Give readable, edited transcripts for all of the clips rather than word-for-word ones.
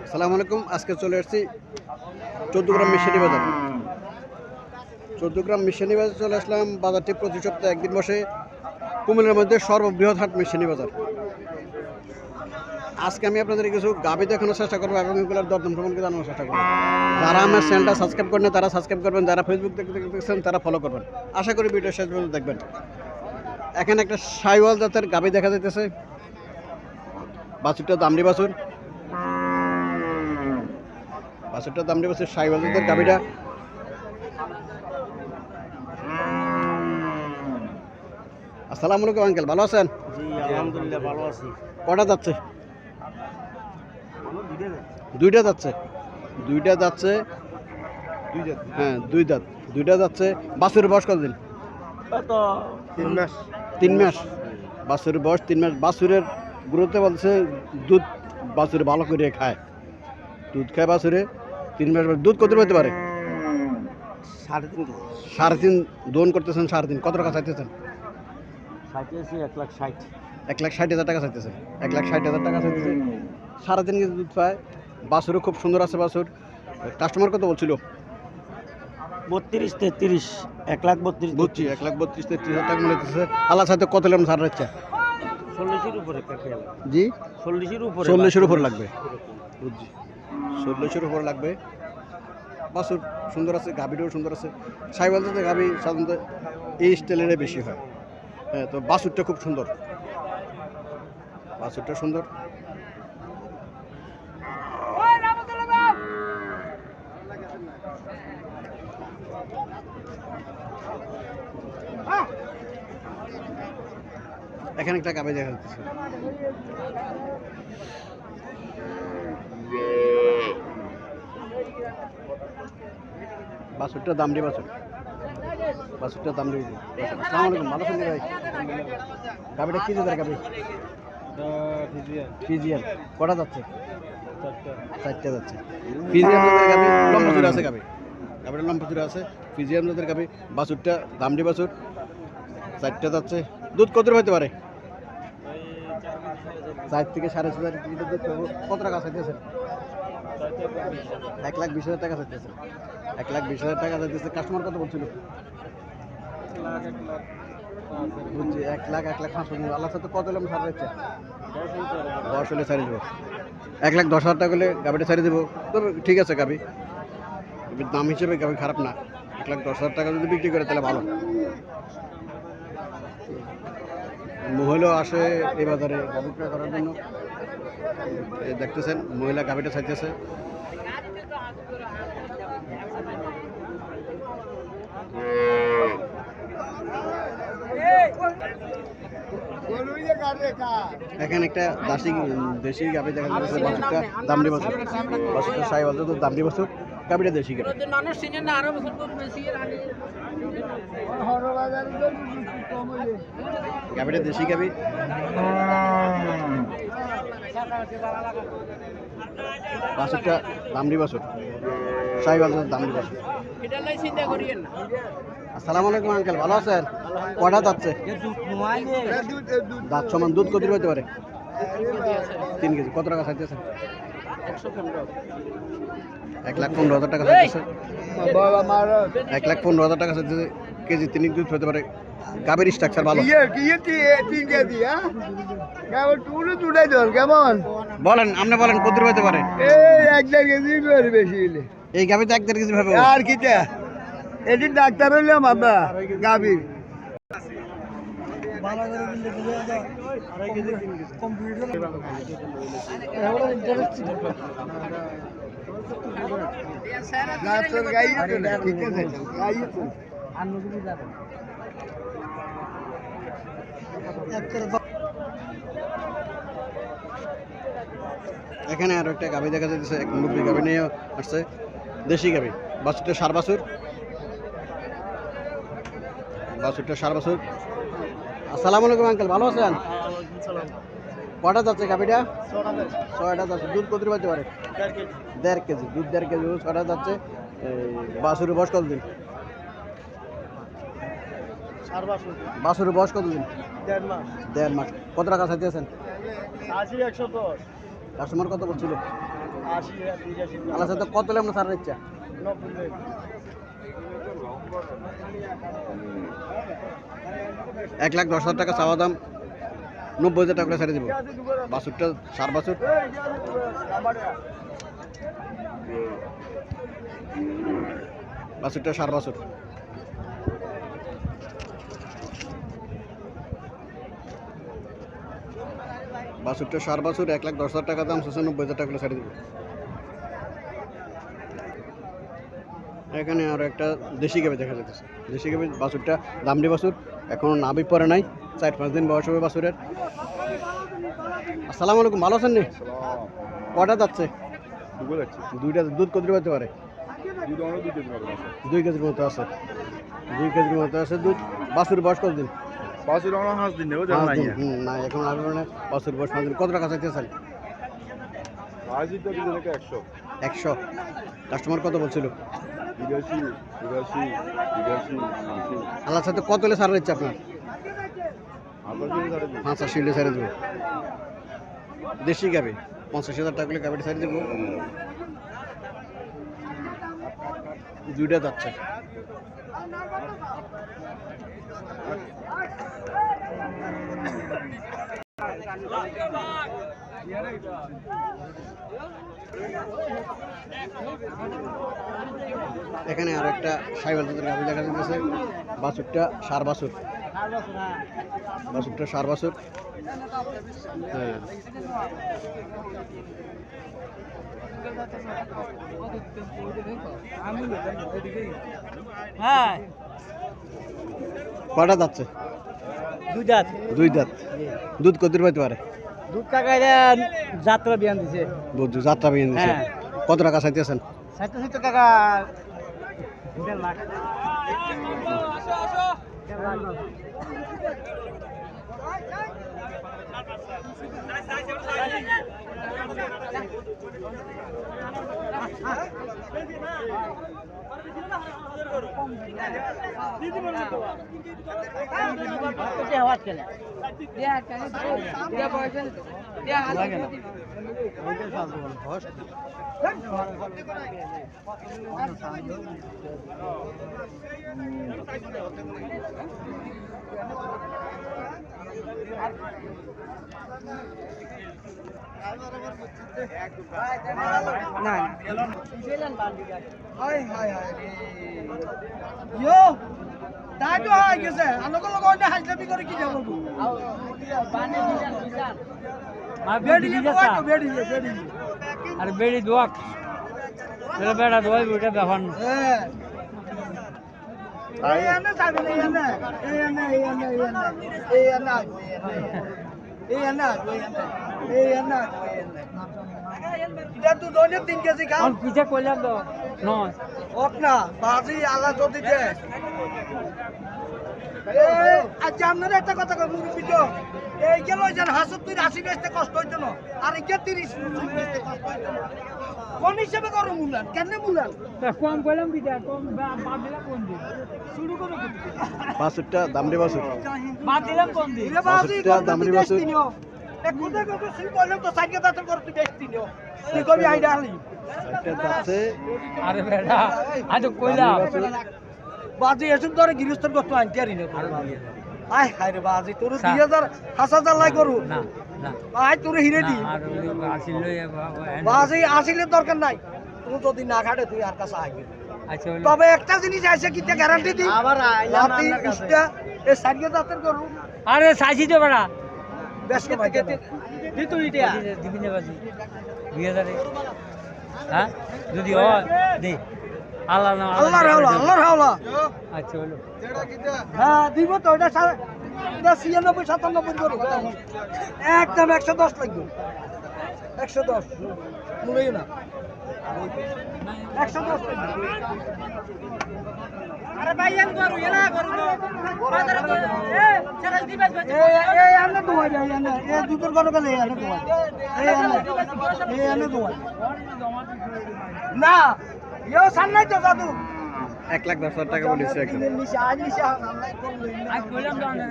আসসালামু আলাইকুম। আজকে চলে এসেছি 14 গ্রাম মিশানি বাজার। 14 গ্রাম মিশানি বাজার চলে আসলাম। বাজারটি প্রতি সপ্তাহে একদিন বসে। কুমিল্লার মধ্যে সর্ববৃহৎ হাট মিশানি বাজার। আজকে আমি আপনাদের কিছু গাভী দেখানোর চেষ্টা করবো এবং এগুলোর দরদাম সম্পর্কে জানানোর চেষ্টা করবো। যারা আমার চ্যানেলটা সাবস্ক্রাইব করেন তারা সাবস্ক্রাইব করবেন, যারা ফেসবুক দেখতেছেন তারা ফলো করবেন। আশা করি ভিডিও শেষ পর্যন্ত দেখবেন। এখানে একটা সাইওয়াল জাতের গাভী দেখা যাইতেছে। বাছুরটা দামড়ি বাছুর, বাছুরটা দামড়ি বাছুর, সাইওয়াল জাতের গাভীটা। আসসালামু আলাইকুম আঙ্কেল, ভালো আছেন? জি আলহামদুলিল্লাহ ভালো আছি। কটা যাচ্ছে? দুইটা যাচ্ছে। দুইটা যাচ্ছে। হ্যাঁ, দুইটা যাচ্ছে। বাছুরের বয়স কতদিন? তো 3 মাস। 3 মাস। বাছুরের বয়স 3 মাস। বাছুরের গ্রোথে বলছে দুধ বাছুরে ভালো করে খায়, দুধ খায় বাছুরে। 3 মাস দুধ কত হতে পারে? 3.5 কেজি। 3.5 দোন করতেছেন। 3.5 কত টাকা চাইতেছেন? চাইতেছি 1,60,000। 1,60,000 টাকা চাইতেছেন। 1,60,000 টাকা চাইতেছেন। 3.5 কেজি দুধ পায়। বাছুরও খুব সুন্দর আছে বাছুর। কাস্টমার কত বলছিল? 32 33 1,32,000 বুঝছি, 1,32,000-33,000 টাকা মনে হচ্ছে। আল্লাহ সাথে কত লেম ছাড় হচ্ছে? 40 উপরে কাকিয়াল। জি, 40 উপরে। 40 উপর লাগবে। বুঝছি, 40 উপর লাগবে। বাছুর সুন্দর আছে, গাভীটাও সুন্দর আছে। সাইওয়াল জাতের গাভী সাধারণত এই স্টাইলের বেশি হয়। হ্যাঁ, তো বাছুরটা খুব সুন্দর, বাছুরটা সুন্দর। এখানে একটা গাভী দেখা যাচ্ছে। বাছুরটা দাম দিয়ে বাছুর, বাছুরটা দাম দিয়ে। আসসালামু আলাইকুম, ভালো আছেন ভাই? গাভীটা কি জাতের গাভী? ফিজিয়ান। কটা যাচ্ছে? 4টা যাচ্ছে। ফিজিয়ান জাতের গাভী, লম্বা চূড়া আছে গাভী। গাভীটা লম্বা চূড়া আছে। ফিজিয়ান জাতের গাভী। বাছুরটা দামড়ি বাছুর। 4টা যাচ্ছে। দুধ কত হতে পারে? 4 থেকে 4.5 লিটার দুধ পাবো। কত টাকা চাইতেছেন? 1,20,000 টাকা চাইতেছেন। 1,20,000 টাকা চাইতেছে। কাস্টমার কত বলছিল? বুঝছি, 1,05,000। আল্লাহ সাথে কত এলাম ছাড় হচ্ছে? 10 হলে ছাড়িয়ে দেবো। 1,10,000 টাকা হলে গাভীটা ছাড়িয়ে দেবো। তবে ঠিক আছে, গাভী দাম হিসেবে গাভী খারাপ না। 1,10,000 টাকা যদি বিক্রি করে তাহলে ভালো। মহিলাও আসে এই বাজারে গাভী ক্রয় করার জন্য। দেখতেছেন মহিলা গাভীটা চাইতেছে। এখানে একটা দেশি গাভী দেখা যাচ্ছে। বাছুরটা দামড়ি বাছুর, বাছুরটা সাইওয়াল জাতের দামড়ি বাছুর। গাভীটা দেশি গাভী। গাভীটা দেশি গাভী। বাছুরটা দামড়ি বাছুর, সাইওয়াল জাতের দামড়ি বাছুর। আসসালামু আলাইকুম আঙ্কেল, ভালো আছেন? কটা যাচ্ছে? দাঁত সমান। দুধ কত হতে পারে? 3 কেজি। কত টাকা চাইতেছেন? 1,15,000 টাকা চাইতেছে। 1,15,000 টাকা চাইতেছে। কেজি 3 দুধ হতে পারে। গাভীর স্ট্রাকচার ভালো। কেমন বলেন, আপনি বলেন কত হতে পারে? এই গাভী তো 1.5 কেজি ভাবে। আর কি এটি ডাক্তার হইলাম আমরা গাভীর এখানে আরো একটা গাভী দেখা যাচ্ছে। এক মুরব্বী গাভী নিয়ে আসছে, দেশি গাভী। বাছুরটা সার বাছুর, বাছুরটা সার বাছুর। আসসালামু আলাইকুম আঙ্কেল, ভালো আছেন? কটা যাচ্ছে গাভীটা? 6টা যাচ্ছে। দুধ কত পাইতে পারে? 1.5 কেজি। দুধ 1.5 কেজি। 6টা যাচ্ছে। বাছুরের বয়স কতদিন? বাছুরের বয়স কতদিন? 1.5 মাস। কত টাকা চাইতেছেন? 80 110। কাস্টমার কত বলছিল? আল্লাহ সাথে কত হলে আমরা ছাড়ার ইচ্ছা? 1,10,000 টাকা চাওয়া দাম, 90,000 টাকা করে ছেড়ে দিব। বাছুরটা সার বাছুর, বাছুরটা সার বাছুর। বাছুরটা সার বাছুর, 1,10,000 টাকা দাম, 90,000 টাকা করে ছেড়ে দিব। এখানে আরো একটা দেশি গাভী দেখা যাচ্ছে। দেশি গাভী বাছুরটা দামড়ি বাছুর, এখনো নাভি পরে নাই, 4-5 দিন বয়স হবে বাছুরের। আসসালামু আলাইকুম, ভালো আছেন নি? কটা যাচ্ছে? দুইটা। দুধ কত হতে পারে? 2 কেজির মতো আছে। 2 কেজির মতো আছে দুধ। বাছুর বয়স কতদিন? বাছুর আমরা 5 দিন নেব জানা নাই না এখন আর বাছুর বয়স 5 দিন। কত টাকা চাইতেছেন? আজই তো দিলে 100 100। কাস্টমার কত বলছিল? 82 82 82 আল্লাহর সাথে কত হলে ছাড় দিচ্ছে আপনার? আমরা দিলে ধরে 85 হলে ছেড়ে দেবো। দেশি গাভী 50,000 টাকা হলে গাভীটা ছেড়ে দেবো। দুইটা যাচ্ছে। এখানে আর একটা সাইবার জাতের গাভী দেখা যাচ্ছে। বাছুরটা সার বাছুর, বাছুরটা সার বাছুর। হ্যাঁ, হ্যাঁ কটা যাচ্ছে? 2 দাঁত। 2 দাঁত। দুধ কত পাইতে পারে? দুধ টাকায় যাত্রা বিয়ান দিছে। বুঝছি, যাত্রা বিয়ে দিচ্ছে। হ্যাঁ। কত টাকা চাইতেছেন? 70 টাকা। 1.5 লাখ। আর বেড়ি দোয়া বেড়া দোয়াই ওইটা ব্যাপার না। পিঠা করলাম তো নয় না বাজি আলা যদি দে আচ্ছা আপনারা একটা কথা কই মুরব্বি তো এই গেল যেন 70-80 বেচতে কষ্ট হইতো না আর এই 30 বেচতে কষ্ট হইতো না কোন হিসেবে করো মূল্যায়ন কেন মূল্যায়ন কম করলাম পিঠা কম বাদ দিলাম কোন দিন শুরু করো বাছুরটা দামড়ি বাছুর, বাদ দিলাম কোন দিন রে বাজি বাছুরটা দামড়ি বাছুর। এক খুদে কত সুই বললাম তো সাইকে দাঁতের করতে বেচতি নিও তুই কবি আইডা হলি একটা যাচ্ছে। আরে বেড়া আজ কইলাম বাজি এসব ধরে গৃহস্থর কষ্ট আনতে আরি না আয় হায় রে বাজি তোর 2000 লাই করু না না আয় তোর হিরে দি আর আসিল বাজি আসিলে দরকার নাই তুই যদি না খাটে তুই আর কাছে আইবি আচ্ছা তবে একটা জিনিস আছে কি তে গ্যারান্টি দি আবার আইলাম আপনার এই সাইকে দাঁতের করু আরে সাইছি তো বেড়া বেশ কমাই দি তুই এটা দিবি না বাজি 2000 হ্যাঁ যদি হয় দে আল্লাহ না আল্লাহর হাওলা আল্লাহর হাওলা আচ্ছা হলো হ্যাঁ দিব তো এটা 96-97 করু একদম 110 লাগবে 110 মূলই না 110 আরে ভাই এন করু এলা করু বাজারে তো এ সেরাজ দিবাস বাজে এই আনে দোয়া যায় আনে এ দুপুর করো গেলে আনে দোয়া এই আনে দোয়া না ইও সামনে তো দাদু 1,10,000 টাকা বলেছে এখন। আজ কইলাম তো আনে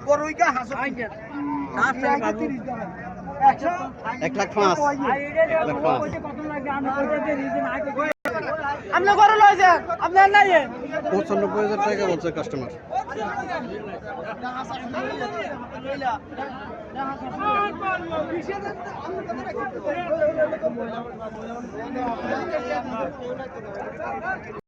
গরুইকা হাসো 1,05,000 আপনি করে লয়েছেন আপনার নাই 95,000 টাকা বলছে কাস্টমার।